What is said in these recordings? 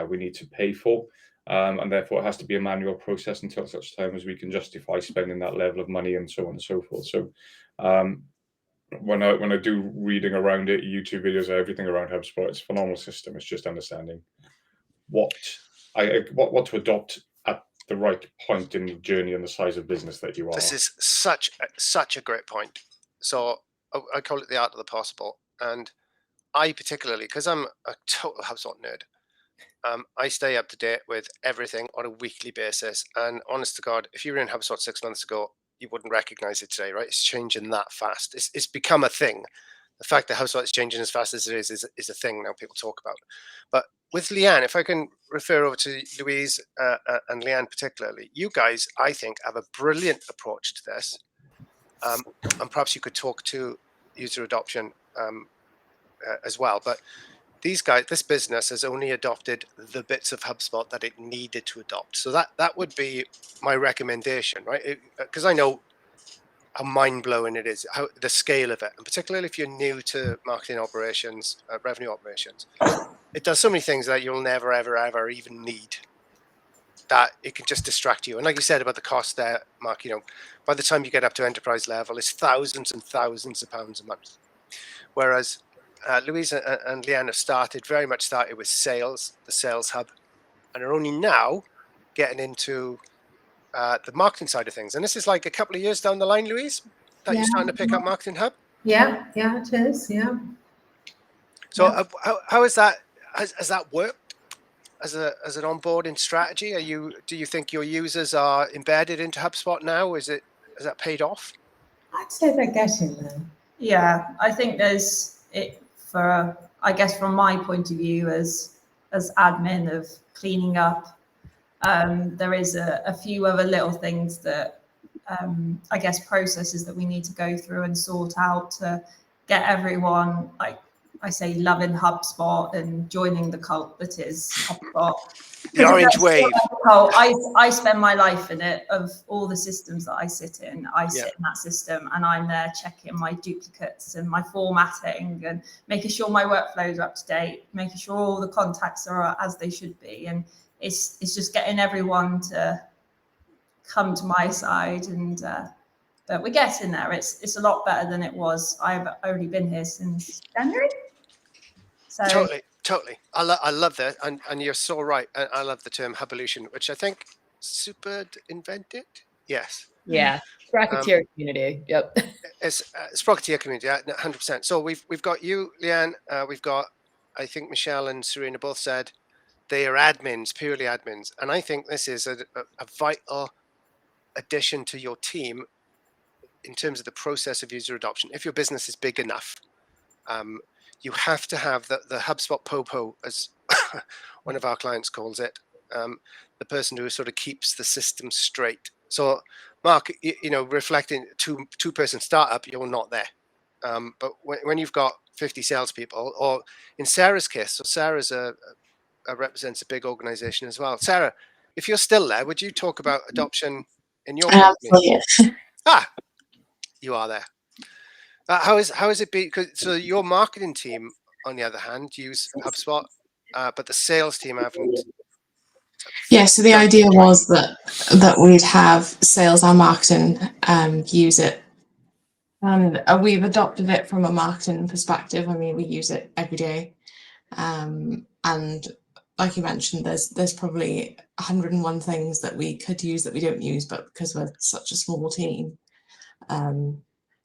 we need to pay for. And therefore it has to be a manual process until such time as we can justify spending that level of money, and so on and so forth. So when I do reading around it, YouTube videos, everything around HubSpot, it's a phenomenal system. It's just understanding what to adopt at the right point in the journey and the size of business that you are. This is such a great point. So I call it the art of the possible. And I particularly, because I'm a total HubSpot nerd, I stay up to date with everything on a weekly basis. And honest to God, if you were in HubSpot 6 months ago, you wouldn't recognize it today, right? It's changing that fast. It's become a thing. The fact that HubSpot is changing as fast as it is a thing now people talk about. But with Leanne, if I can refer over to Louise and Leanne particularly, you guys, I think, have a brilliant approach to this. And perhaps you could talk to user adoption as well. But these guys, this business has only adopted the bits of HubSpot that it needed to adopt. So that would be my recommendation, right? Because I know how mind-blowing it is, how the scale of it, and particularly if you're new to marketing operations, revenue operations, it does so many things that you'll never, ever, ever even need, that it can just distract you. And like you said about the cost there, Mark, by the time you get up to enterprise level, it's thousands and thousands of pounds a month. Whereas Louise and Leanne have very much started with sales, the sales hub, and are only now getting into the marketing side of things. And this is like a couple of years down the line, Louise, that you're starting to pick up Marketing Hub. Yeah, it is. Yeah. So how is that? Has that worked as an onboarding strategy? Do you think your users are embedded into HubSpot now? Has that paid off? I'd say they're getting there. Yeah, I think there's it for, I guess from my point of view as admin of cleaning up, there is a few other little things that I guess processes that we need to go through and sort out to get everyone, like I say, loving HubSpot and joining the cult that is HubSpot. The orange wave. I spend my life in it. Of all the systems that I sit in, sit in that system, and I'm there checking my duplicates and my formatting and making sure my workflows are up to date, making sure all the contacts are as they should be. And it's just getting everyone to come to my side, and but we're getting there. It's a lot better than it was. I've only been here since January. So Totally. I love that, and you're so right. I love the term Hubevolution, which I think Superd invented. Yes. Yeah. Sprocketeer community. Yep. It's Sprocketeer community, 100%. So we've got you, Leanne. We've got, I think Michelle and Serena both said they are admins, purely admins, and I think this is a vital addition to your team in terms of the process of user adoption. If your business is big enough, you have to have the HubSpot Popo, as one of our clients calls it, the person who sort of keeps the system straight. So, Mark, reflecting two-person startup, you're not there. But when you've got 50 salespeople, or in Sarah's case, so Sarah's represents a big organization as well. Sarah, if you're still there, would you talk about adoption in your company? Yes. You are there. How is it been? So your marketing team, on the other hand, use HubSpot, but the sales team haven't. Yeah, so the idea was that we'd have sales and marketing use it, and we've adopted it from a marketing perspective. I mean, we use it every day, and like you mentioned, there's probably 101 things that we could use that we don't use, but because we're such a small team,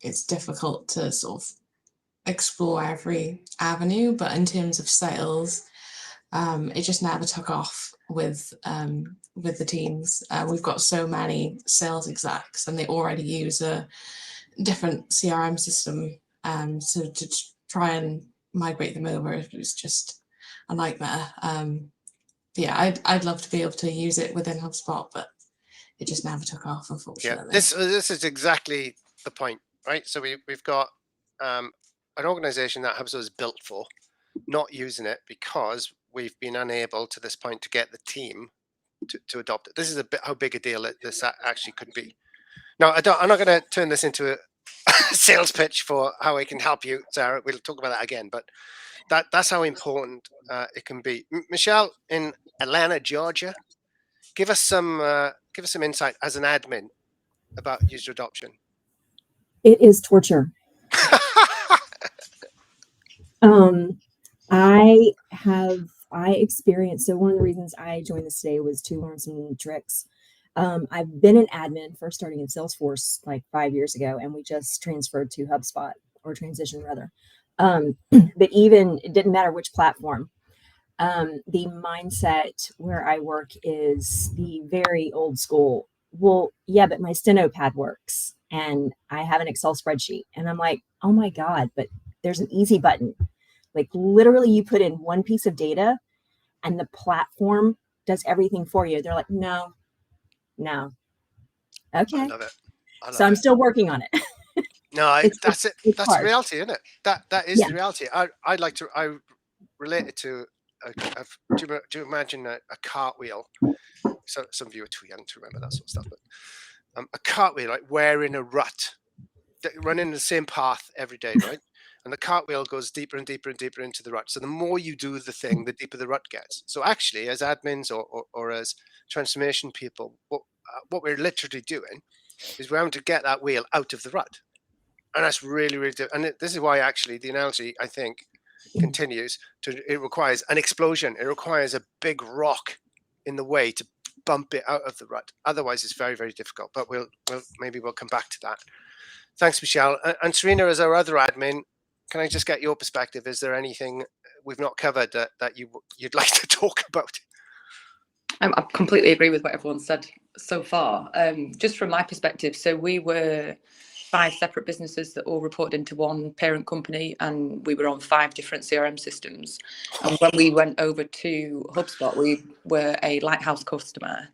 it's difficult to sort of explore every avenue. But in terms of sales, it just never took off with the teams. We've got so many sales execs, and they already use a different CRM system. So to try and migrate them over, it was just a nightmare. Yeah, I'd love to be able to use it within HubSpot, but it just never took off, unfortunately. Yeah, this is exactly the point, right? So we've got an organization that HubSpot is built for, not using it because we've been unable to this point to get the team to adopt it. This is how big a deal this actually could be. Now, I'm not going to turn this into a sales pitch for how I can help you, Sarah. We'll talk about that again. But that's how important it can be. Michelle in Atlanta, Georgia, give us some insight as an admin about user adoption. It is torture. I experienced, so one of the reasons I joined this today was to learn some tricks. I've been an admin first starting in Salesforce like 5 years ago, and we just transferred to HubSpot, or transition rather. But even, it didn't matter which platform. The mindset where I work is the very old school. Well, yeah, but my Steno pad works and I have an Excel spreadsheet. And I'm like, oh my God, but there's an easy button. Like literally you put in one piece of data and the platform does everything for you. They're like, no. Okay. I love it. So I'm still working on it. No, that's it. That's hard. the reality, isn't it? That is Yeah. the reality. I relate it to. Do you imagine a cartwheel? So some of you are too young to remember that sort of stuff, but a cartwheel, like wearing a rut, running the same path every day, right? And the cartwheel goes deeper and deeper and deeper into the rut. So the more you do the thing, the deeper the rut gets. So actually, as admins or as transformation people, what we're literally doing is we're having to get that wheel out of the rut. And that's really, really difficult. And this is why actually the analogy, I think, continues to, it requires an explosion. It requires a big rock in the way to bump it out of the rut. Otherwise, it's very, very difficult. But maybe we'll come back to that. Thanks, Michelle. And Serena, as our other admin, can I just get your perspective? Is there anything we've not covered that you'd like to talk about? I completely agree with what everyone said so far. Just from my perspective, so we were 5 separate businesses that all reported into one parent company, and we were on 5 different CRM systems. And when we went over to HubSpot, we were a lighthouse customer.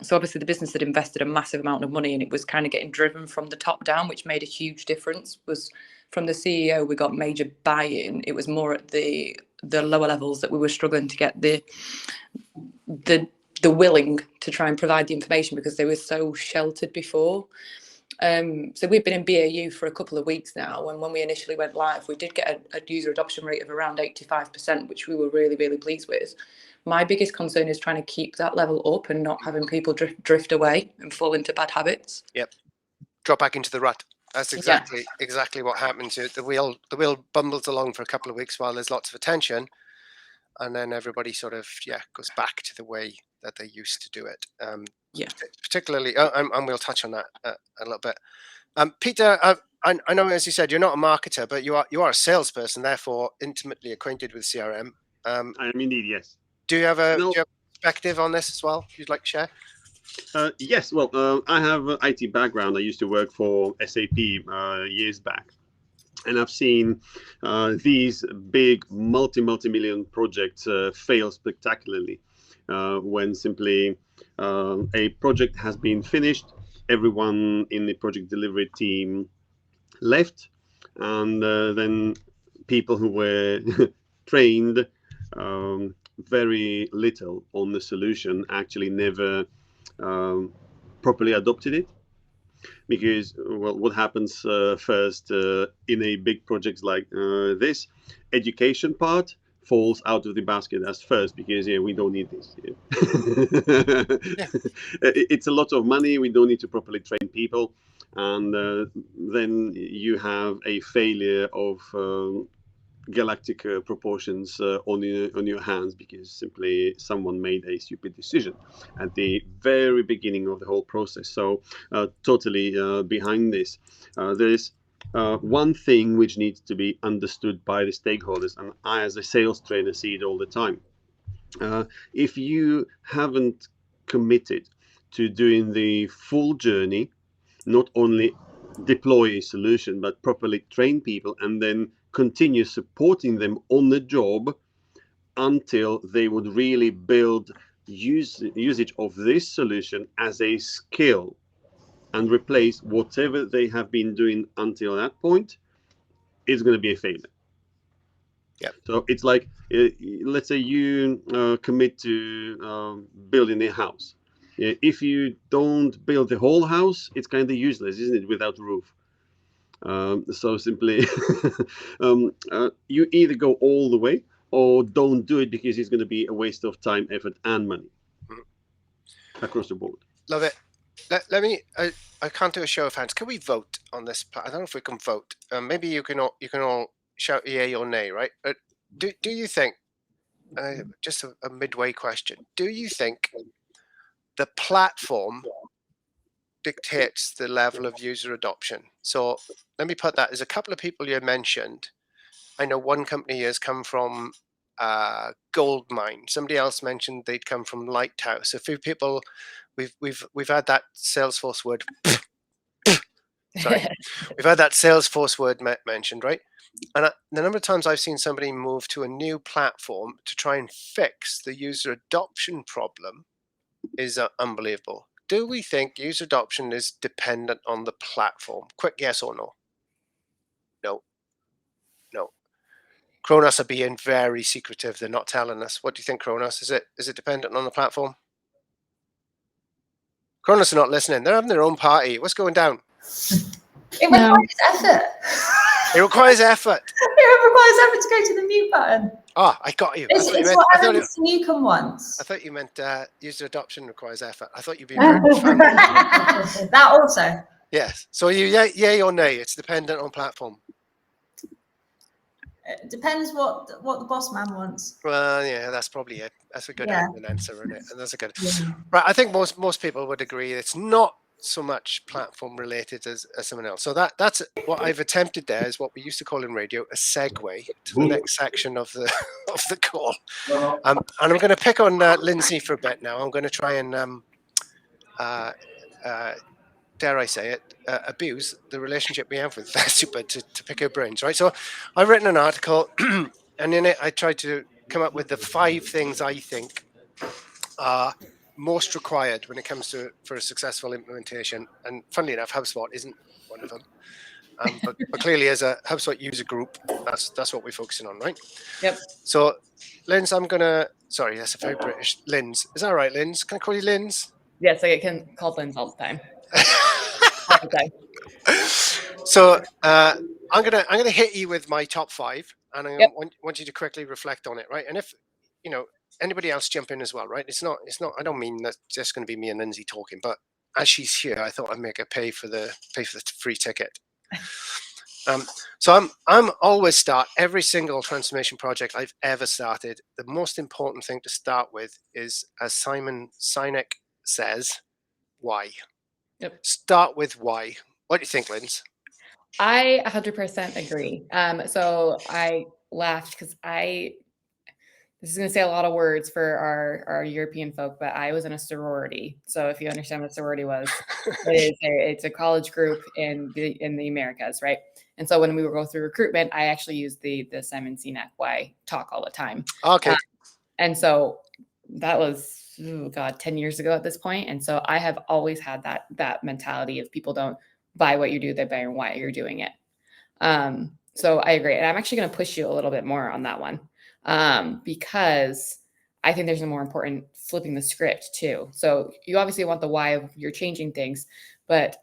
So obviously the business had invested a massive amount of money, and it was kind of getting driven from the top down, which made a huge difference. Was from the CEO, we got major buy-in. It was more at the lower levels that we were struggling to get the willing to try and provide the information, because they were so sheltered before. So we've been in BAU for a couple of weeks now, and when we initially went live, we did get a user adoption rate of around 85%, which we were really, really pleased with. My biggest concern is trying to keep that level up and not having people drift away and fall into bad habits. Yep. Drop back into the rut. That's exactly what happens. The wheel bumbles along for a couple of weeks while there's lots of attention, and then everybody sort of goes back to the way that they used to do it. Particularly, and we'll touch on that a little bit. Peter, I know, as you said, you're not a marketer, but you are a salesperson, therefore intimately acquainted with CRM. I am indeed, yes. Do you have a perspective on this as well you'd like to share? Yes, well, I have an IT background. I used to work for SAP years back. And I've seen these big multi-million projects fail spectacularly when simply a project has been finished, everyone in the project delivery team left, and then people who were trained very little on the solution actually never properly adopted it. Because, well, what happens first in a big project like this, education part falls out of the basket as first, because we don't need this. It's a lot of money. We don't need to properly train people. And then you have a failure of galactic proportions on your hands, because simply someone made a stupid decision at the very beginning of the whole process. So totally behind this, there is one thing which needs to be understood by the stakeholders, and I as a sales trainer see it all the time. If you haven't committed to doing the full journey, not only deploy a solution but properly train people and then continue supporting them on the job until they would really build usage of this solution as a skill and replace whatever they have been doing until that point, is going to be a failure. Yeah. So it's like, let's say you commit to building a house. If you don't build the whole house, it's kind of useless, isn't it, without a roof? So simply, you either go all the way or don't do it, because it's going to be a waste of time, effort, and money across the board. Love it. Let me. I can't do a show of hands. Can we vote on this? I don't know if we can vote. Maybe you can all shout yay or nay, right? Do you think? Just a midway question. Do you think the platform dictates the level of user adoption? So let me put that. There's a couple of people you mentioned. I know one company has come from Goldmine. Somebody else mentioned they'd come from Lighthouse. A few people, we've had that Salesforce word. Sorry, we've had that Salesforce word mentioned, right? And the number of times I've seen somebody move to a new platform to try and fix the user adoption problem is unbelievable. Do we think user adoption is dependent on the platform? Quick yes or no? No. No. Kronos are being very secretive. They're not telling us. What do you think, Kronos? Is it dependent on the platform? Kronos are not listening. They're having their own party. What's going down? It requires effort. It requires effort. It requires effort to go to the mute button. Ah, I got you. It's what Aaron Newcomb wants. I thought you meant user adoption requires effort. I thought you'd be very fun. That also. Yes. So you yay or nay? It's dependent on platform. It depends what the boss man wants. Well, yeah, that's probably it. That's a good answer, isn't it? And that's a good. Right. I think most people would agree it's not so much platform related as someone else. So that's what I've attempted there, is what we used to call in radio a segue to the next section of the call. And I'm going to pick on Lyndsay for a bit now. I'm going to try and dare I say it, abuse the relationship we have with Super to pick her brains, right? So I've written an article, and in it I tried to come up with the 5 things I think are most required when it comes to for a successful implementation. And funnily enough, HubSpot isn't one of them. But clearly, as a HubSpot user group, that's what we're focusing on, right? Yep. So, Linz, sorry, that's a very British. Linz, is that all right, Linz? Can I call you Linz? Yes, I get called Linz all the time. So I'm gonna hit you with my top 5, and I want you to quickly reflect on it, right? And if anybody else jump in as well, right? It's not. I don't mean that's just going to be me and Lyndsay talking, but as she's here, I thought I'd make her pay for the free ticket. So I'm always start every single transformation project I've ever started. The most important thing to start with is, as Simon Sinek says, why. Yep. Start with why. What do you think, Linz? I 100% agree. So I laughed because this is going to say a lot of words for our European folk, but I was in a sorority. So if you understand what sorority was, it's a college group in the Americas, right? And so when we were going through recruitment, I actually used the Simon Sinek why talk all the time. Okay. And so that was 10 years ago at this point. And so I have always had that mentality of people don't buy what you do, they buy why you're doing it. So I agree. And I'm actually going to push you a little bit more on that one. Because I think there's a more important flipping the script too. So you obviously want the why of you're changing things, but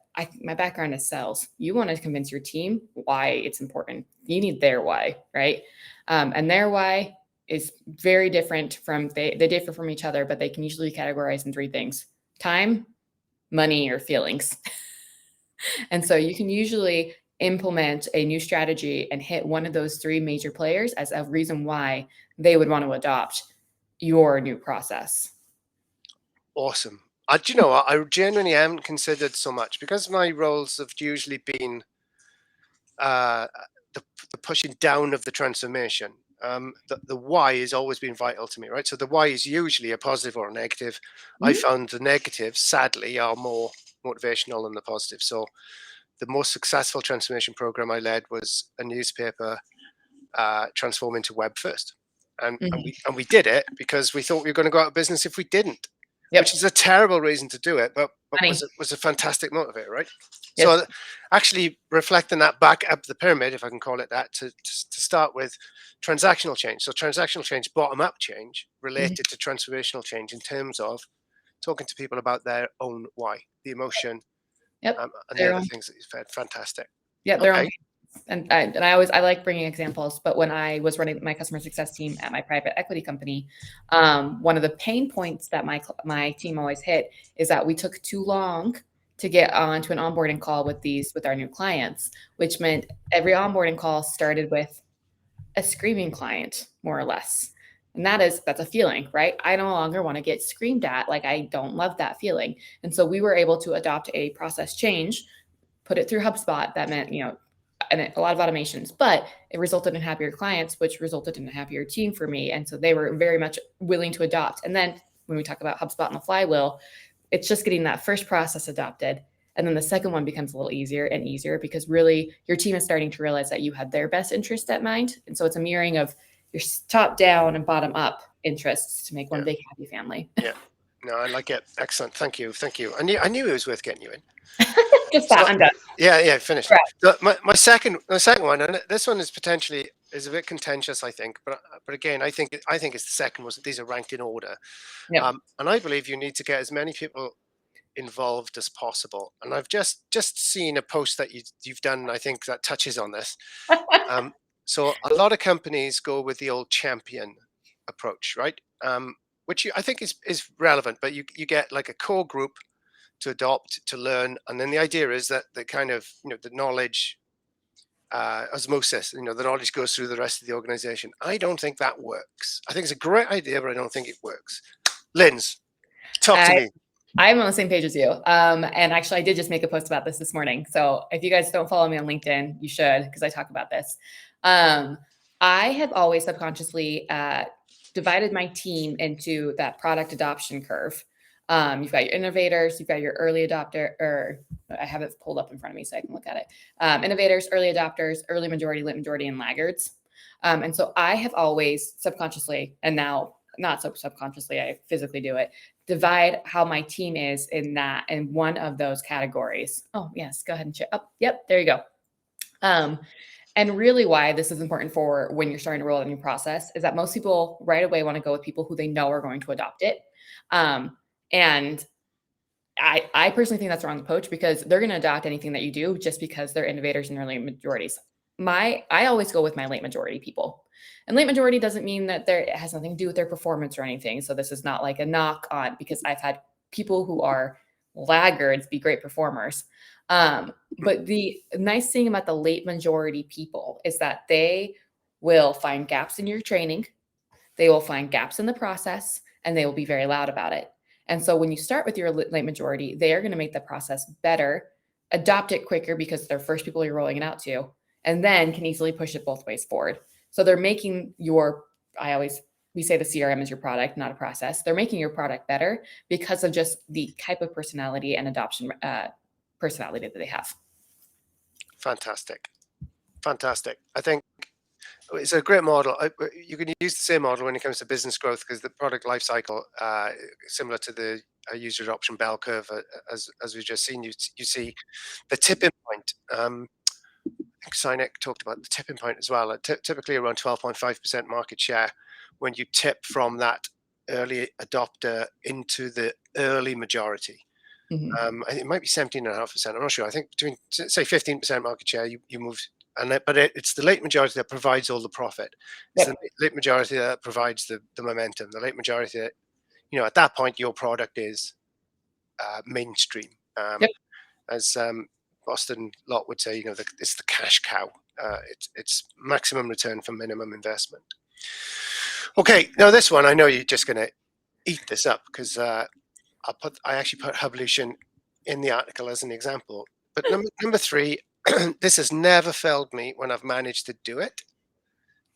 my background is sales. You want to convince your team why it's important. You need their why, right? And their why is very different they differ from each other, but they can usually be categorized in 3 things: time, money, or feelings. And so you can usually implement a new strategy and hit one of those 3 major players as a reason why they would want to adopt your new process. Awesome. Do you know what? I genuinely haven't considered so much, because my roles have usually been the pushing down of the transformation. The why has always been vital to me, right? So the why is usually a positive or a negative. Mm-hmm. I found the negatives, sadly, are more motivational than the positive. So the most successful transformation program I led was a newspaper transform into web first. And we did it because we thought we were going to go out of business if we didn't, which is a terrible reason to do it, but was a fantastic motivator, right? Yep. So actually reflecting that back up the pyramid, if I can call it that, to start with transactional change. So transactional change, bottom-up change related to transformational change in terms of talking to people about their own why, the emotion, and the other things that you said. Fantastic. Yeah, their own. Okay. And I always, I like bringing examples, but when I was running my customer success team at my private equity company, one of the pain points that my team always hit is that we took too long to get onto an onboarding call with our new clients, which meant every onboarding call started with a screaming client, more or less. And that's a feeling, right? I no longer want to get screamed at. Like, I don't love that feeling. And so we were able to adopt a process change, put it through HubSpot. That meant, and a lot of automations, but it resulted in happier clients, which resulted in a happier team for me. And so they were very much willing to adopt. And then when we talk about HubSpot and the flywheel, it's just getting that first process adopted. And then the second one becomes a little easier and easier because really your team is starting to realize that you had their best interest at mind. And so it's a mirroring of your top down and bottom up interests to make one big happy family. Yeah. No, I like it. Excellent. Thank you. I knew it was worth getting you in. Just that, I'm done. Yeah, finished. Right. So my second one, and this one is a bit contentious, I think, but again, I think it's the second was these are ranked in order. Yep. And I believe you need to get as many people involved as possible. And I've just seen a post that you've done, I think, that touches on this. So a lot of companies go with the old champion approach, right? Which I think is relevant, but you get like a core group to adopt, to learn, and then the idea is that the kind of the knowledge osmosis, the knowledge goes through the rest of the organization. I don't think that works. I think it's a great idea, but I don't think it works. Linz, talk to me. I'm on the same page as you. And actually, I did just make a post about this morning. So if you guys don't follow me on LinkedIn, you should, because I talk about this. I have always subconsciously divided my team into that product adoption curve. You've got your innovators, you've got your early adopter, or I have it pulled up in front of me so I can look at it. Innovators, early adopters, early majority, late majority, and laggards. And so I have always subconsciously, and now not so subconsciously, I physically do it, divide how my team is in one of those categories. Oh, yes, go ahead and check. Oh, yep, there you go. And really why this is important for when you're starting to roll out a new process is that most people right away want to go with people who they know are going to adopt it. And I personally think that's the wrong approach because they're going to adopt anything that you do just because they're innovators and they're late majorities. I always go with my late majority people. And late majority doesn't mean that it has nothing to do with their performance or anything. So this is not like a knock on, because I've had people who are laggards be great performers. But the nice thing about the late majority people is that they will find gaps in your training. They will find gaps in the process, and they will be very loud about it. And so when you start with your late majority, they are going to make the process better, adopt it quicker because they're first people you're rolling it out to, and then can easily push it both ways forward. So they're making we say the CRM is your product, not a process. They're making your product better because of just the type of personality and adoption personality that they have. Fantastic. I think it's a great model. You can use the same model when it comes to business growth because the product life cycle, similar to the user adoption bell curve, as we've just seen, you see the tipping point. I think Sinek talked about the tipping point as well. Typically around 12.5% market share when you tip from that early adopter into the early majority. Mm-hmm. It might be 17.5%. I'm not sure. I think between say 15% market share, you move. But it's the late majority that provides all the profit. It's the late majority that provides the momentum. The late majority that, at that point, your product is mainstream. As Boston Lot would say, it's the cash cow. It's maximum return for minimum investment. Okay, now this one, I know you're just going to eat this up because I actually put Hublution in the article as an example. But number 3. This has never failed me when I've managed to do it.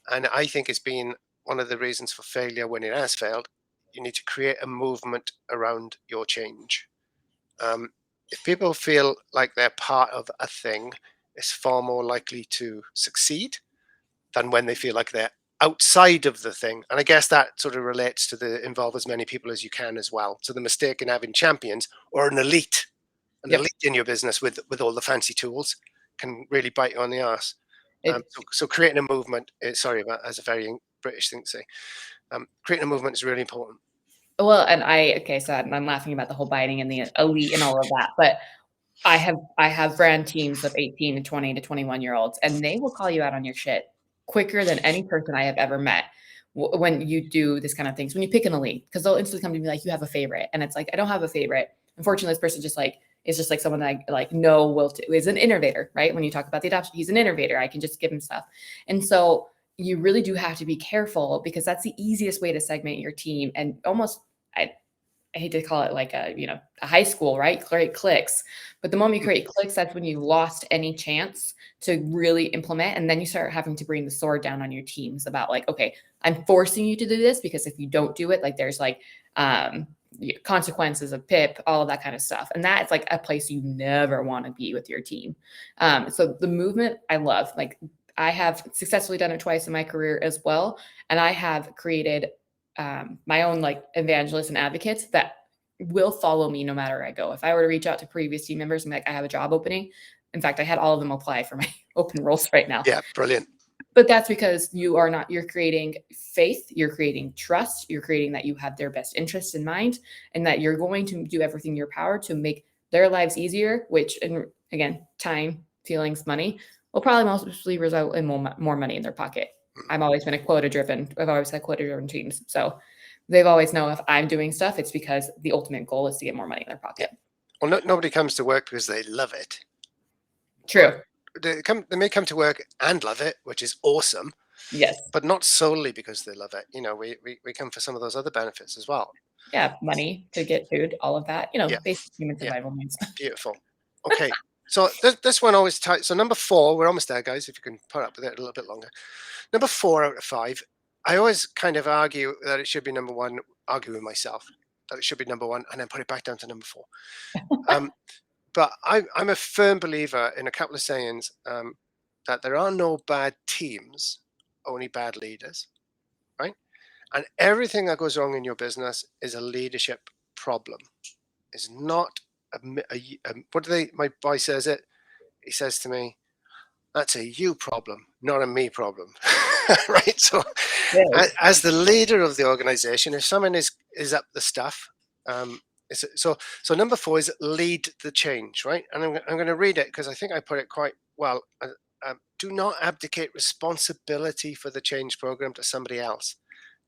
And I think it's been one of the reasons for failure when it has failed. You need to create a movement around your change. If people feel like they're part of a thing, it's far more likely to succeed than when they feel like they're outside of the thing. And I guess that sort of relates to the involve as many people as you can as well. So the mistake in having champions or an elite in your business with all the fancy tools can really bite you on the arse. So creating a movement, that's a very British thing to say. Creating a movement is really important. Well, and so I'm laughing about the whole biting and the elite and all of that, but I have brand teams of 18 to 20 to 21-year-olds, and they will call you out on your shit quicker than any person I have ever met when you do this kind of things. When you pick an elite, because they'll instantly come to me like, you have a favorite, and it's like, I don't have a favorite. Unfortunately, this person is just like someone that I like know is an innovator, right? When you talk about the adoption, he's an innovator. I can just give him stuff, and so you really do have to be careful, because that's the easiest way to segment your team. And almost, I hate to call it like a high school, right? Create cliques. But the moment you create cliques, that's when you've lost any chance to really implement. And then you start having to bring the sword down on your teams about like, okay, I'm forcing you to do this, because if you don't do it, like there's like consequences of PIP, all of that kind of stuff. And that is like a place you never want to be with your team. So the movement I love, like I have successfully done it twice in my career as well. And I have created my own like evangelists and advocates that will follow me no matter where I go. If I were to reach out to previous team members and be like, I have a job opening. In fact, I had all of them apply for my open roles right now. Yeah, brilliant. But that's because you're creating faith, you're creating trust, you're creating that you have their best interests in mind, and that you're going to do everything in your power to make their lives easier, which, and again, time, feelings, money, will probably mostly result in more money in their pocket. I've always been I've always had quota-driven teams. So they've always know if I'm doing stuff, it's because the ultimate goal is to get more money in their pocket. Well, nobody comes to work because they love it. True. They may come to work and love it, which is awesome. Yes. But not solely because they love it. We come for some of those other benefits as well. Yeah, money, to get food, all of that. Basic human survival needs. Beautiful. Okay. So this one always tight. So number 4, we're almost there, guys. If you can put up with it a little bit longer. Number 4 out of 5. I always kind of argue that it should be number 1. Argue with myself that it should be number 1, and then put it back down to number 4. But I'm a firm believer in a couple of sayings that there are no bad teams, only bad leaders, right? And everything that goes wrong in your business is a leadership problem. It's not my boy says it. He says to me, that's a you problem, not a me problem. Right? So as the leader of the organization, if someone is up the stuff, so number 4 is lead the change, right? And I'm going to read it because I think I put it quite well. Do not abdicate responsibility for the change program to somebody else.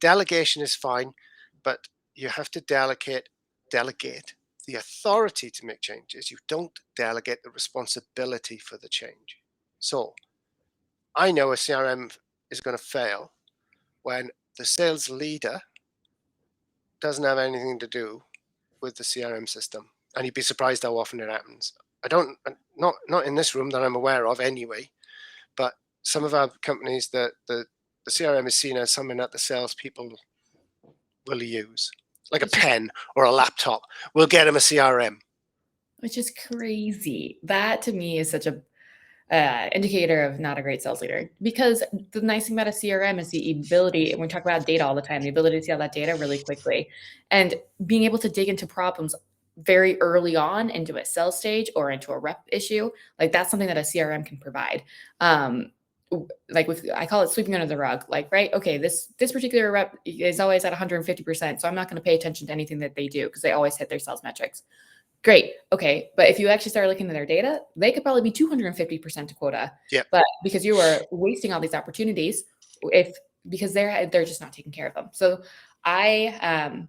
Delegation is fine, but you have to delegate the authority to make changes. You don't delegate the responsibility for the change. So I know a CRM is going to fail when the sales leader doesn't have anything to do with the CRM system. And you'd be surprised how often it happens. Not in this room that I'm aware of anyway, but some of our companies that the CRM is seen as something that the salespeople will use, like a pen or a laptop. We'll get them a CRM. Which is crazy. That to me is such a indicator of not a great sales leader, because the nice thing about a CRM is the ability, and we talk about data all the time, the ability to see all that data really quickly and being able to dig into problems very early on into a sales stage or into a rep issue. Like that's something that a CRM can provide. I call it sweeping under the rug, like, right, okay, this particular rep is always at 150%. So I'm not going to pay attention to anything that they do because they always hit their sales metrics. Great. Okay. But if you actually start looking at their data, they could probably be 250% to quota. Yeah. But because you are wasting all these opportunities, because they're just not taking care of them. So I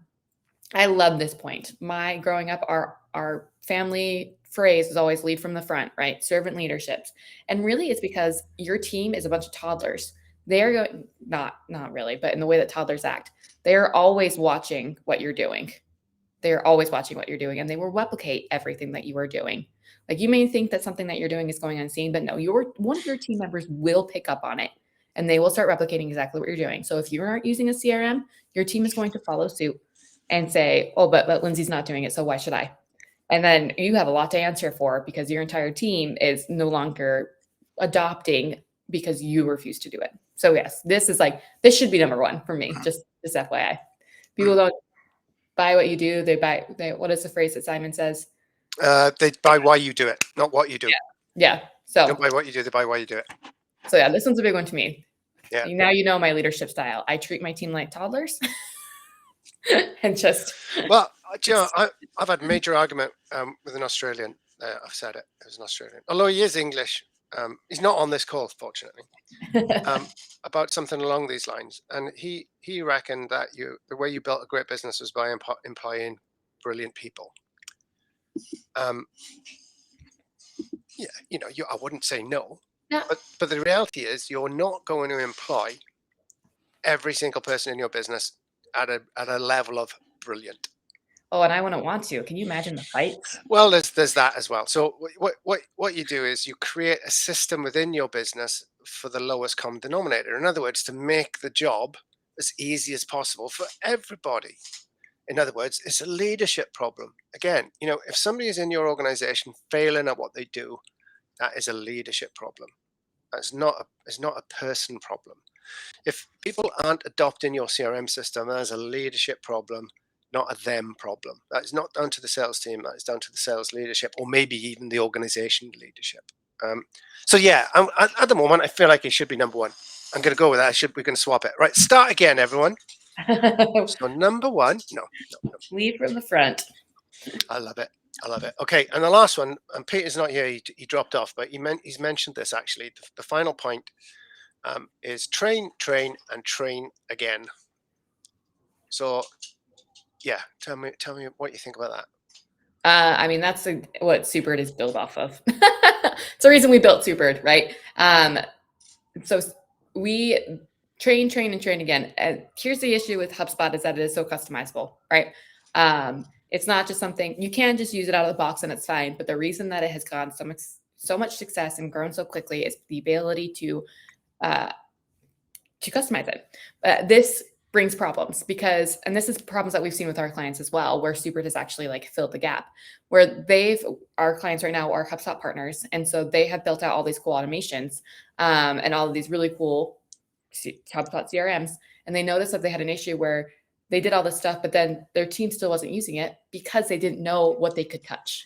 love this point. Growing up, our family phrase is always lead from the front, right? Servant leaderships. And really it's because your team is a bunch of toddlers. They're going, not really, but in the way that toddlers act, they're always watching what you're doing. They're always watching what you're doing, and they will replicate everything that you are doing. Like you may think that something that you're doing is going unseen, but no, one of your team members will pick up on it and they will start replicating exactly what you're doing. So if you aren't using a CRM, your team is going to follow suit and say, oh, but Lyndsay's not doing it, so why should I? And then you have a lot to answer for because your entire team is no longer adopting because you refuse to do it. So yes, this should be number 1 for me, just FYI. People don't buy what you do, what is the phrase that Simon says? They buy why you do it, not what you do. Yeah. So they don't buy what you do, they buy why you do it. So yeah, this one's a big one to me. Yeah. Now you know my leadership style. I treat my team like toddlers. And just well, you know, I've had major argument with an Australian I've said it. It was an Australian, although he is English. He's not on this call, fortunately. About something along these lines, and he reckoned that the way you built a great business was by employing brilliant people. Yeah, I wouldn't say no, Yeah. but the reality is you're not going to employ every single person in your business at a level of brilliant. Oh, and I wouldn't want to. Can you imagine the fights? Well, there's that as well. So what you do is you create a system within your business for the lowest common denominator. In other words, to make the job as easy as possible for everybody. In other words, it's a leadership problem. Again, if somebody is in your organization failing at what they do, that is a leadership problem. It's not a person problem. If people aren't adopting your CRM system, that is a leadership problem, not a them problem. That is not down to the sales team. That is down to the sales leadership, or maybe even the organization leadership. So yeah, at the moment, I feel like it should be number one. I'm going to go with that. We can swap it. Right, start again, everyone. So number one, no. Lead from the front. I love it. Okay, and the last one, and Peter's not here. He dropped off, but he's mentioned this actually. The final point is train, and train again. So, yeah, tell me what you think about that. I mean, that's what Superbird is built off of. It's the reason we built Superbird, right? So we train again. And here's the issue with HubSpot is that it is so customizable, right? It's not just something you can just use it out of the box and it's fine. But the reason that it has gone so much success and grown so quickly is the ability to customize it. This brings problems and this is problems that we've seen with our clients as well, where Superbird has actually filled the gap, where our clients right now are HubSpot partners. And so they have built out all these cool automations and all of these really cool HubSpot CRMs. And they noticed that they had an issue where they did all this stuff, but then their team still wasn't using it because they didn't know what they could touch.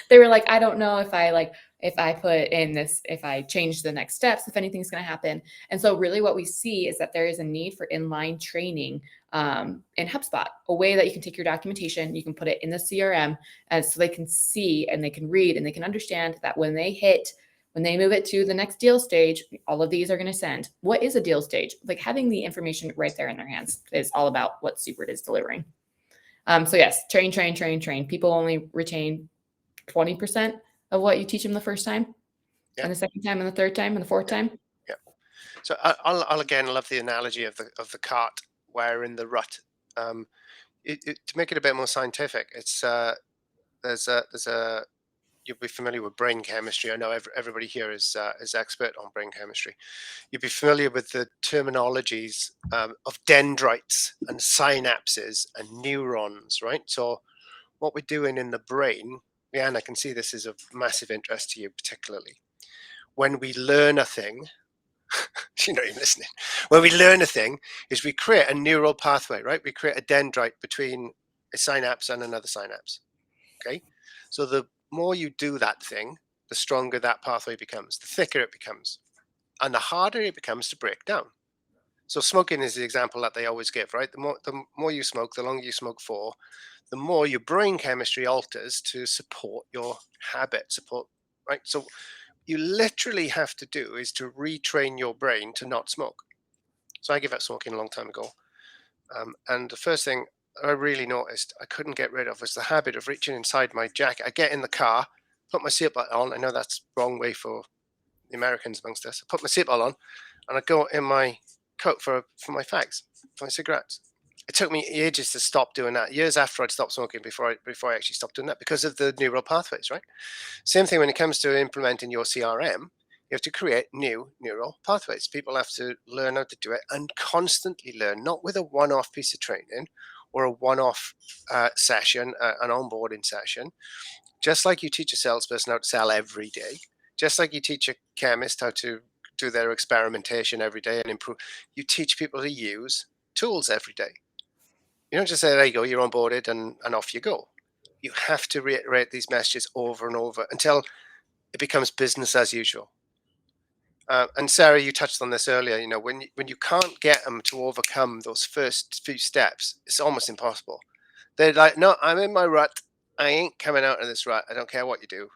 They were like, I don't know if I put in this, if I change the next steps, if anything's going to happen. And so really what we see is that there is a need for inline training in HubSpot, a way that you can take your documentation, you can put it in the CRM, and so they can see and they can read and they can understand that when they move it to the next deal stage, all of these are going to send. What is a deal stage? Having the information right there in their hands is all about what Superbird is delivering. So yes, train. People only retain 20% of what you teach them the first time, and the second time, and the third time, and the fourth time. Yeah. So I'll again love the analogy of the cart where in the rut. To make it a bit more scientific, it's there's a you'll be familiar with brain chemistry. I know everybody here is expert on brain chemistry. You'll be familiar with the terminologies of dendrites and synapses and neurons, right? So what we're doing in the brain, and I can see this is of massive interest to you particularly. When we learn a thing, you're not even listening. When we learn a thing is we create a neural pathway, right? We create a dendrite between a synapse and another synapse, okay? So the more you do that thing, the stronger that pathway becomes, the thicker it becomes, and the harder it becomes to break down. So smoking is the example that they always give, right? The more you smoke, the longer you smoke for, the more your brain chemistry alters to support your habit, right? So you literally have to do is to retrain your brain to not smoke. So I gave up smoking a long time ago. And the first thing I really noticed I couldn't get rid of was the habit of reaching inside my jacket. I get in the car, put my seatbelt on. I know that's the wrong way for the Americans amongst us. I put my seatbelt on and I go in my coat for my fags, for my cigarettes. It took me ages to stop doing that. Years after I'd stopped smoking before I actually stopped doing that because of the neural pathways, right? Same thing when it comes to implementing your CRM. You have to create new neural pathways. People have to learn how to do it and constantly learn, not with a one-off piece of training or a one-off session, an onboarding session. Just like you teach a salesperson how to sell every day, just like you teach a chemist how to do their experimentation every day and improve, you teach people to use tools every day. You don't just say, there you go, you're onboarded and off you go. You have to reiterate these messages over and over until it becomes business as usual. And Sarah, you touched on this earlier. When you can't get them to overcome those first few steps, it's almost impossible. They're like, no, I'm in my rut. I ain't coming out of this rut. I don't care what you do.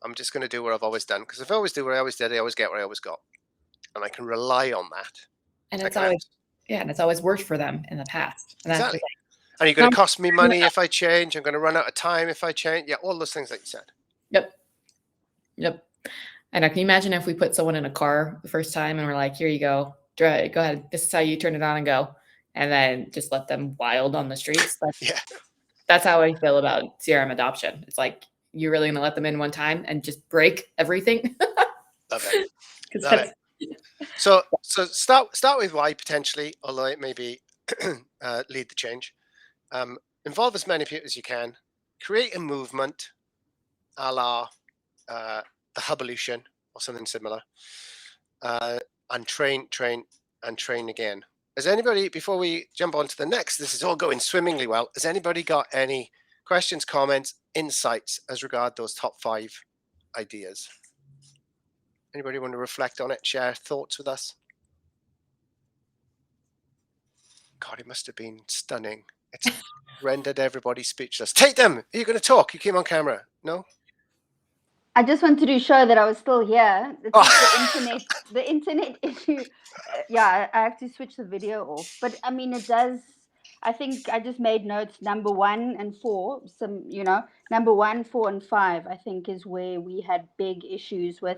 I'm just going to do what I've always done. Because if I always do what I always did, I always get what I always got. And I can rely on that. And it's always, and it's always worked for them in the past. And that's exactly. And you're going to cost me money if I change. I'm going to run out of time if I change. Yeah, all those things that you said. Yep. And can you imagine if we put someone in a car the first time and we're like, here you go, drive, go ahead. This is how you turn it on and go. And then just let them wild on the streets. That's how I feel about CRM adoption. It's like, you're really going to let them in one time and just break everything. Love it. Love it. So start with why potentially, although it may be lead the change. Involve as many people as you can. Create a movement, a la the Hubevolution or something similar, and train again. Has anybody, before we jump on to the next, this is all going swimmingly well, has anybody got any questions, comments, insights as regard those top 5 ideas? Anybody want to reflect on it, share thoughts with us? God, it must have been stunning. It's rendered everybody speechless. Take them. Are you going to talk? You came on camera. No? I just wanted to show that I was still here. It's the internet issue. Yeah, I have to switch the video off. But I mean, it does. I think I just made notes. Number 1 and 4. Number 1, 4, and 5. I think is where we had big issues with.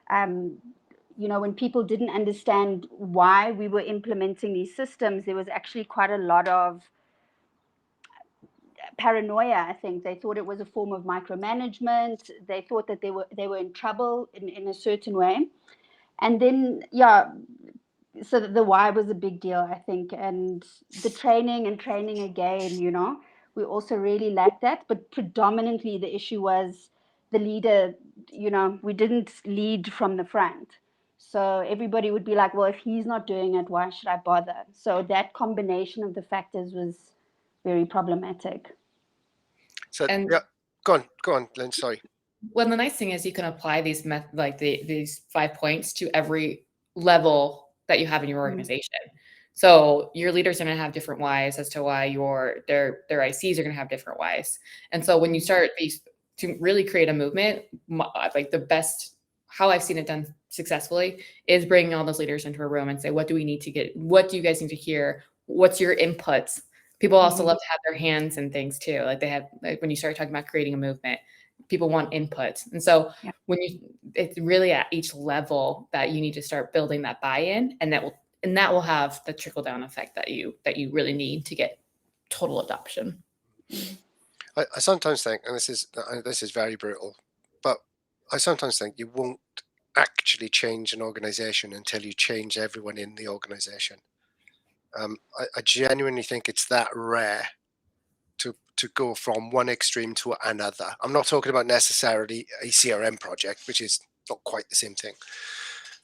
When people didn't understand why we were implementing these systems, there was actually quite a lot of paranoia. I think they thought it was a form of micromanagement. They thought that they were in trouble in a certain way. And then, so the why was a big deal, I think. And the training again, we also really lacked that. But predominantly the issue was the leader, we didn't lead from the front. So everybody would be like, well, if he's not doing it, why should I bother? So that combination of the factors was very problematic. So go on, Lynn. Sorry. Well, the nice thing is you can apply these these 5 points to every level that you have in your organization. So your leaders are going to have different whys as to why their ICs are going to have different whys. And so when you start to really create a movement, like the best, how I've seen it done successfully is bringing all those leaders into a room and say, what do we need to get? What do you guys need to hear? What's your inputs? People also love to have their hands in things too. Like when you start talking about creating a movement, people want input. And so it's really at each level that you need to start building that buy-in, and that will have the trickle down effect that you really need to get total adoption. I sometimes think, and this is very brutal, but I sometimes think you won't actually change an organization until you change everyone in the organization. I genuinely think it's that rare to go from one extreme to another. I'm not talking about necessarily a CRM project, which is not quite the same thing.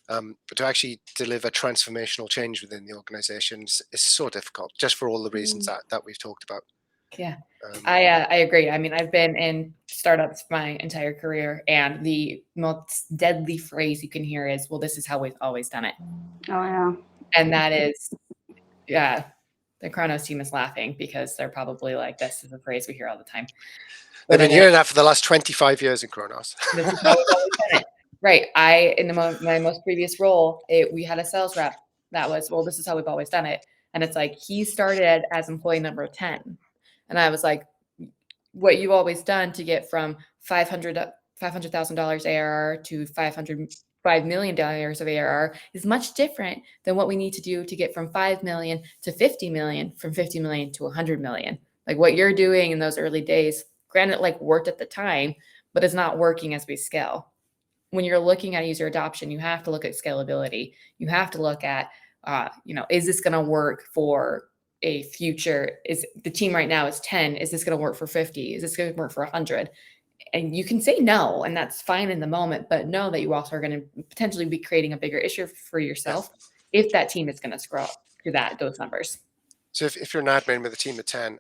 But to actually deliver transformational change within the organization is so difficult, just for all the reasons that we've talked about. Yeah, I agree. I mean, I've been in startups my entire career, and the most deadly phrase you can hear is, well, this is how we've always done it. Oh, yeah. And that is, the Kronos team is laughing because they're probably like, this is a phrase we hear all the time. They've been hearing that for the last 25 years in Kronos. This is how we've always done it. Right. In my most previous role, we had a sales rep that was, well, this is how we've always done it. And it's like, he started as employee number 10. And I was like, what you've always done to get from $500,000 ARR to $5 million of ARR is much different than what we need to do to get from 5 million to 50 million, from 50 million to 100 million. Like what you're doing in those early days, granted, like worked at the time, but it's not working as we scale. When you're looking at user adoption, you have to look at scalability. You have to look at, is this going to work for a future? Is the team right now is 10? Is this going to work for 50? Is this going to work for 100? And you can say no, and that's fine in the moment, but know that you also are going to potentially be creating a bigger issue for yourself if that team is going to scroll to those numbers. So if you're an admin with a team of 10,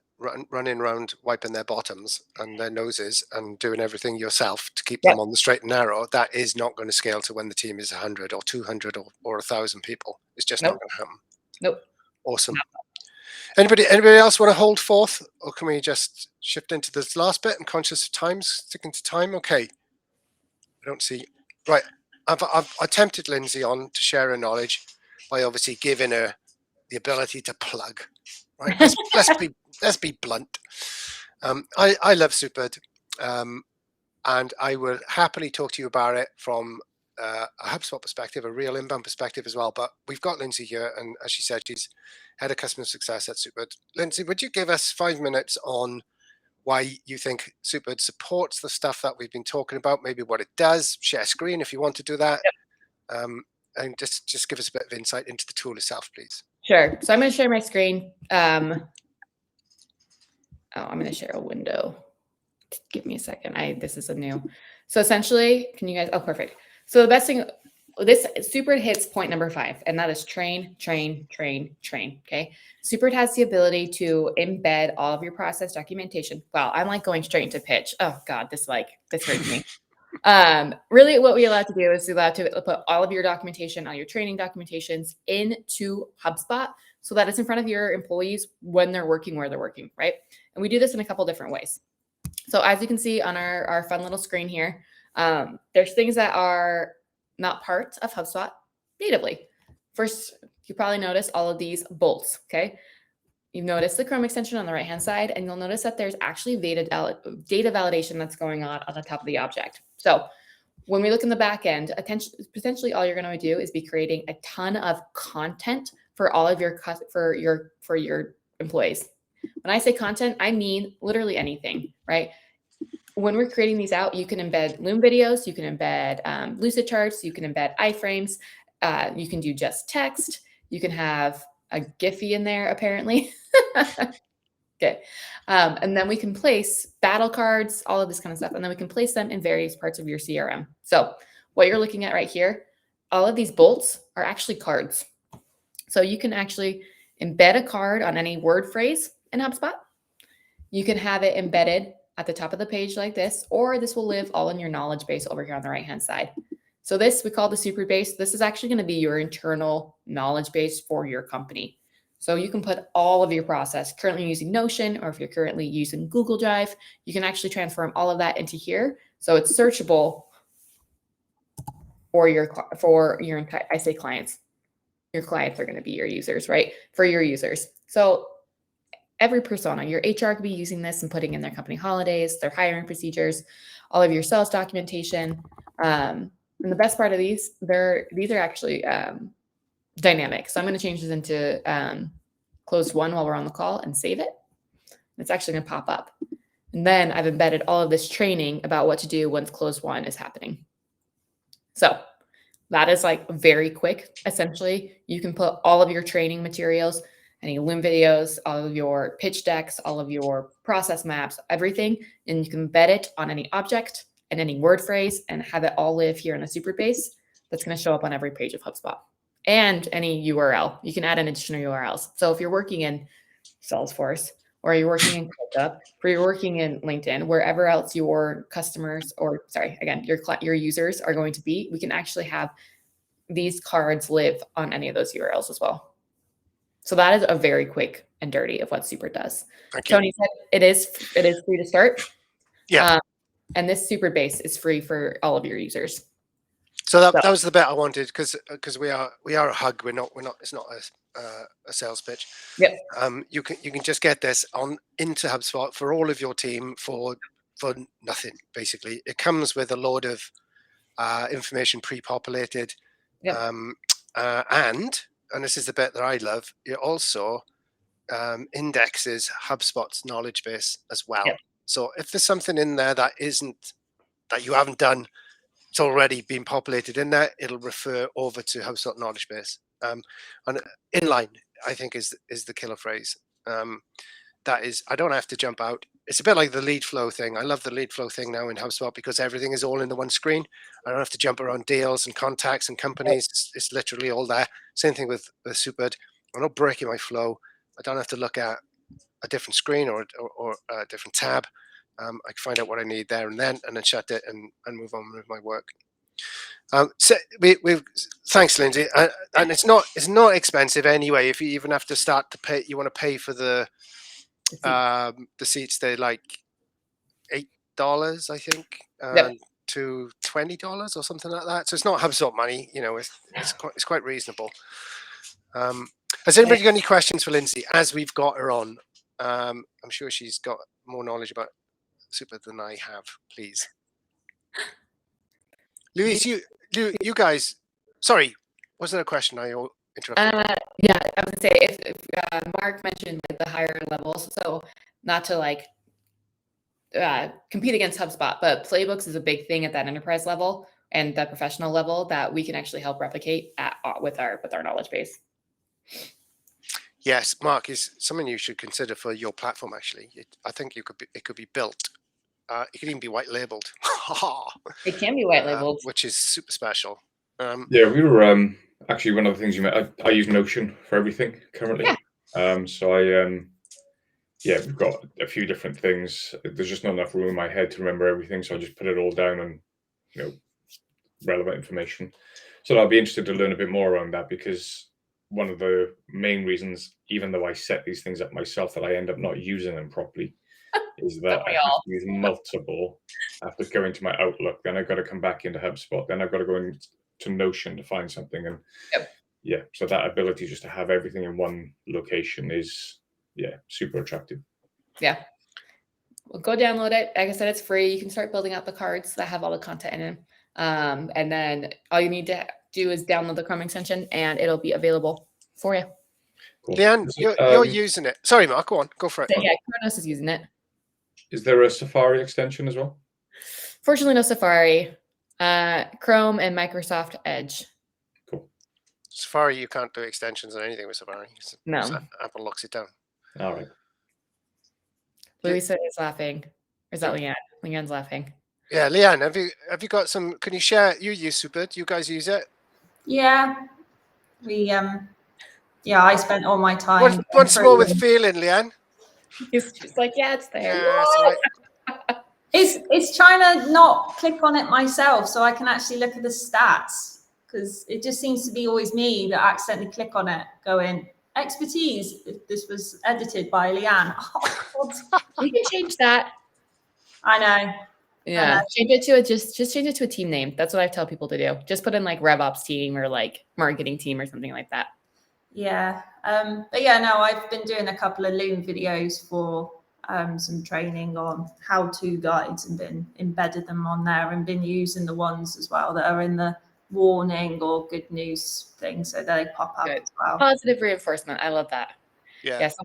running around wiping their bottoms and their noses and doing everything yourself to keep them on the straight and narrow, that is not going to scale to when the team is 100 or 200 or 1,000 people. It's just not going to happen. Nope. Awesome. Anybody else want to hold forth, or can we just shift into this last bit? I'm conscious of time, sticking to time. Okay. I don't see. Right. I tempted Lyndsay on to share her knowledge by obviously giving her the ability to plug. Right. Let's be blunt. I love Superd, and I will happily talk to you about it from a HubSpot perspective, a real inbound perspective as well. But we've got Lyndsay here, and as she said, she's head of customer success at Superd. Lyndsay, would you give us 5 minutes on why you think Superd supports the stuff that we've been talking about, maybe what it does, share screen if you want to do that, and just give us a bit of insight into the tool itself, please. Sure. So I'm going to share my screen. I'm going to share a window. Give me a second. This is a new. So essentially, can you guys? Oh, perfect. So the best thing, this Superd hits point number 5, and that is train, train, train, train. Okay. Superd has the ability to embed all of your process documentation. Wow, I'm like going straight into pitch. Oh God, this hurts me. Really what we allow to do is we allow to put all of your documentation, all your training documentations into HubSpot so that it's in front of your employees when they're working, where they're working, right? And we do this in a couple different ways. So as you can see on our fun little screen here, there's things that are not part of HubSpot natively. First, you probably notice all of these bolts, okay? You've noticed the Chrome extension on the right-hand side, and you'll notice that there's actually data validation that's going on the top of the object. So when we look in the back end, potentially all you're going to do is be creating a ton of content for all of your employees. When I say content, I mean literally anything, right? When we're creating these out, you can embed Loom videos, you can embed Lucid charts, you can embed iframes, you can do just text, you can have a Giphy in there apparently. Okay. And then we can place battle cards, all of this kind of stuff, and then we can place them in various parts of your CRM. So what you're looking at right here, all of these bolts are actually cards. So you can actually embed a card on any word phrase in HubSpot. You can have it embedded at the top of the page like this, or this will live all in your knowledge base over here on the right-hand side. So this we call the Superd base. This is actually going to be your internal knowledge base for your company. So you can put all of your process, currently using Notion, or if you're currently using Google Drive, you can actually transform all of that into here. So it's searchable for your I say clients. Your clients are going to be your users, right? For your users. So every persona, your HR could be using this and putting in their company holidays, their hiring procedures, all of your sales documentation. And the best part of these are actually dynamic. So I'm going to change this into closed one while we're on the call and save it. It's actually going to pop up. And then I've embedded all of this training about what to do once closed one is happening. So that is like very quick. Essentially, you can put all of your training materials, any Loom videos, all of your pitch decks, all of your process maps, everything, and you can embed it on any object and any word phrase and have it all live here in a Superd base that's going to show up on every page of HubSpot. And any URL. You can add in additional URLs. So if you're working in Salesforce, or you're working in ClickUp, or you're working in LinkedIn, wherever else your customers, or sorry, again, your users are going to be, we can actually have these cards live on any of those URLs as well. So that is a very quick and dirty of what Superd does. Tony said it is free to start. Yeah. And this Superd base is free for all of your users. So that was the bit I wanted, because we are a hug. We're not. It's not a sales pitch. Yep. You can just get this into HubSpot for all of your team for nothing. Basically, it comes with a load of information pre-populated. Yep. And this is the bit that I love. It also indexes HubSpot's knowledge base as well. Yep. So if there's something in there that you haven't done, it's already been populated in there, it'll refer over to HubSpot knowledge base. And inline, I think, is the killer phrase. That is, I don't have to jump out. It's a bit like the lead flow thing. I love the lead flow thing now in HubSpot because everything is all in the one screen. I don't have to jump around deals and contacts and companies. It's literally all there. Same thing with Superd. I'm not breaking my flow. I don't have to look at a different screen or a different tab. I can find out what I need there and then shut it and move on with my work. So we've thanks, Lindsay, and it's not expensive anyway. If you even have to start to pay, you want to pay for the seats. They're like $8, I think, to $20 or something like that. So it's not HubSpot money. You know, it's quite reasonable. Has anybody got any questions for Lindsay as we've got her on? I'm sure she's got more knowledge about Super than I have. Please, Louise, you guys. Sorry, was there a question? I interrupted. Yeah, I would say if Mark mentioned like the higher levels, so not to like compete against HubSpot, but playbooks is a big thing at that enterprise level and that professional level that we can actually help replicate with our knowledge base. Yes, Mark, is something you should consider for your platform. Actually, I think it could be built. It could even be white labeled. It can be white labeled, which is super special. Yeah, we were actually one of the things you met. I use Notion for everything currently. Yeah. So yeah, we've got a few different things. There's just not enough room in my head to remember everything, so I just put it all down on, relevant information. So I'll be interested to learn a bit more around that, because one of the main reasons, even though I set these things up myself, that I end up not using them properly is that I have to use multiple. I have to go into my Outlook, then I've got to come back into HubSpot, then I've got to go into Notion to find something. And yeah, so that ability just to have everything in one location is super attractive. Yeah. Well, go download it. Like I said, it's free. You can start building out the cards that have all the content in them. And then all you need to do is download the Chrome extension and it'll be available for you. Cool. Leanne, you're using it. Sorry, Mark, go on. Go for it. Yeah, Kronos is using it. Is there a Safari extension as well? Fortunately, no Safari. Chrome and Microsoft Edge. Cool. Safari, you can't do extensions or anything with Safari. No. Apple locks it down. All right. Louisa is laughing. Or is that Leanne? Leanne's laughing. Yeah, Leanne, have you got some? Can you share? You use Super? Do you guys use it? Yeah, we I spent all my time. Once more with feeling, Leanne. It's just like, yeah, it's there. Yeah, right. It's trying to not click on it myself so I can actually look at the stats, because it just seems to be always me that accidentally click on it going, expertise. This was edited by Leanne. You can change that. I know. Yeah, change it to just change it to a team name. That's what I tell people to do. Just put in like RevOps team or like marketing team or something like that. Yeah. But yeah, no, I've been doing a couple of Loom videos for some training on how-to guides and been embedded them on there and been using the ones as well that are in the warning or good news thing, so they pop up as well. Positive reinforcement. I love that. Yeah. Yes.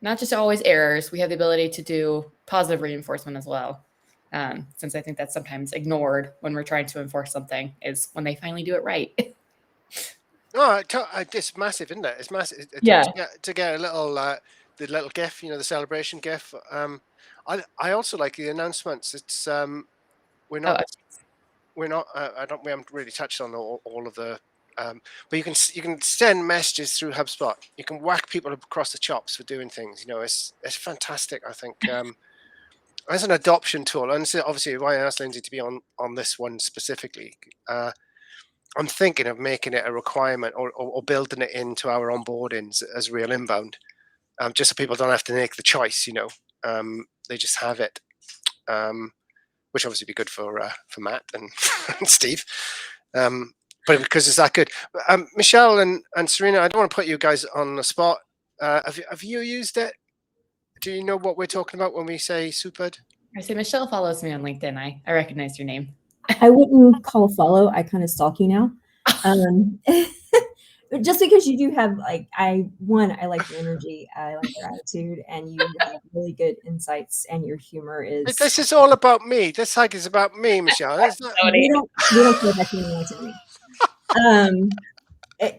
Not just always errors. We have the ability to do positive reinforcement as well. Since I think that's sometimes ignored when we're trying to enforce something, is when they finally do it right. No, it's massive, isn't it? It's massive. Yeah. To get a little the little GIF, the celebration GIF. I also like the announcements. It's we haven't really touched on all of the. But you can send messages through HubSpot. You can whack people across the chops for doing things. It's fantastic. I think. As an adoption tool, and so obviously why I asked Lyndsay to be on this one specifically, I'm thinking of making it a requirement or building it into our onboardings as real inbound, just so people don't have to make the choice. They just have it, which obviously be good for Matt and, and Steve, but because it's that good. Michelle and Serena, I don't want to put you guys on the spot. Have you used it? Do you know what we're talking about when we say Supered? I say Michelle follows me on LinkedIn. I recognize your name. I wouldn't call follow. I kind of stalk you now. Just because you do have I like your energy. I like your attitude, and you have really good insights, and your humor is. This is all about me. This hike is about me, Michelle. We don't care about anyone to me.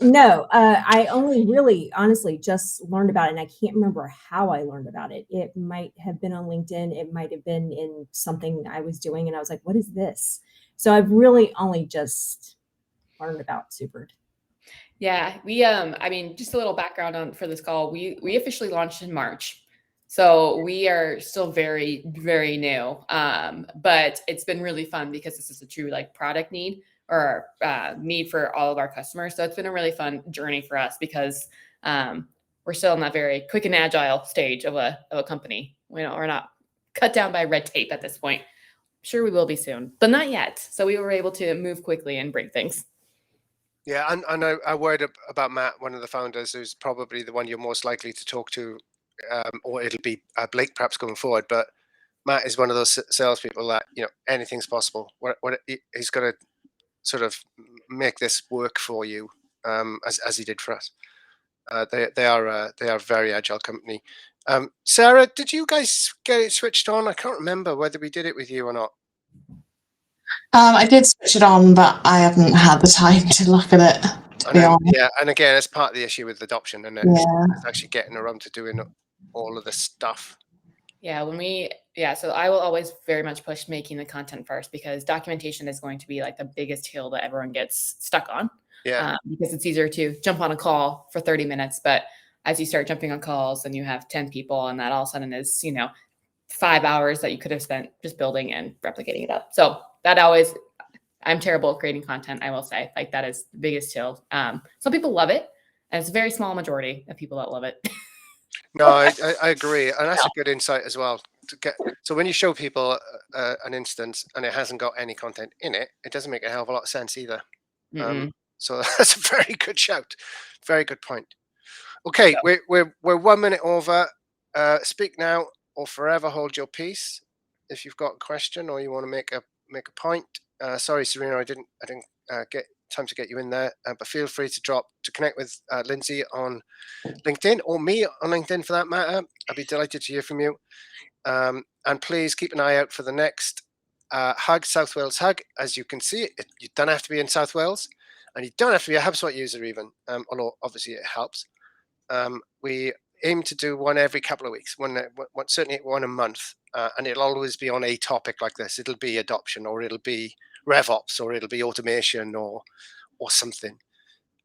No, I only really, honestly, just learned about it, and I can't remember how I learned about it. It might have been on LinkedIn. It might have been in something I was doing, and I was like, what is this? So I've really only just learned about Supered. Yeah, we just a little background for this call. We officially launched in March. So we are still very, very new. But it's been really fun because this is a true product need. or need for all of our customers. So it's been a really fun journey for us because we're still in that very quick and agile stage of a company. We're not cut down by red tape at this point. Sure, we will be soon, but not yet. So we were able to move quickly and break things. Yeah, and I worried about Matt, one of the founders, who's probably the one you're most likely to talk to, or it'll be Blake perhaps going forward. But Matt is one of those salespeople that, you know, anything's possible. He's got to sort of make this work for you, as he did for us. They are a very agile company. Sarah, did you guys get it switched on? I can't remember whether we did it with you or not. I did switch it on, but I haven't had the time to look at it, to be honest. Yeah, and again, it's part of the issue with adoption, and it's actually getting around to doing all of this stuff. Yeah, so I will always very much push making the content first, because documentation is going to be like the biggest hill that everyone gets stuck on. Yeah. Because it's easier to jump on a call for 30 minutes, but as you start jumping on calls and you have 10 people, and that all of a sudden is, 5 hours that you could have spent just building and replicating it up. So I'm terrible at creating content, I will say. Like, that is the biggest hill. Some people love it, and it's a very small majority of people that love it. No, I agree, and that's a good insight as well. So when you show people an instance and it hasn't got any content in it, it doesn't make a hell of a lot of sense either. So that's a very good shout, very good point. Okay, yeah. We're 1 minute over. Speak now or forever hold your peace. If you've got a question or you want to make a point. Sorry, Serena, I didn't get time to get you in there, but feel free to connect with Lyndsay on LinkedIn, or me on LinkedIn for that matter. I'd be delighted to hear from you. And please keep an eye out for the next Hug, South Wales Hug. As you can see, you don't have to be in South Wales, and you don't have to be a HubSpot user even, although obviously it helps. We aim to do one every couple of weeks, certainly one a month, and it'll always be on a topic like this. It'll be adoption, or it'll be RevOps, or it'll be automation, or something.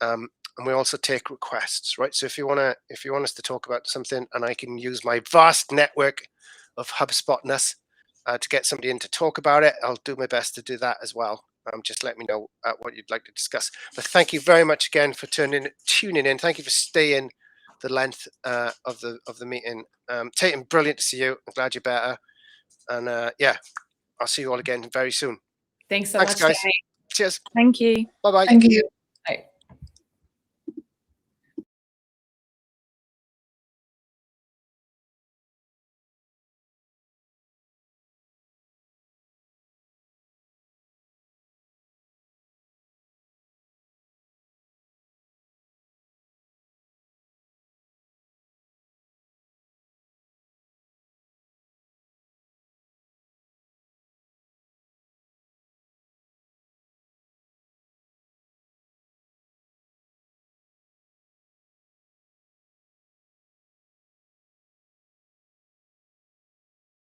And we also take requests, right? So if you want us to talk about something, and I can use my vast network of HubSpotness to get somebody in to talk about it, I'll do my best to do that as well. Just let me know what you'd like to discuss. But thank you very much again for tuning in. Thank you for staying the length of the meeting. Tatum, brilliant to see you. I'm glad you're better. And yeah, I'll see you all again very soon. Thanks so much, guys. Cheers. Thank you. Bye-bye. Thank you.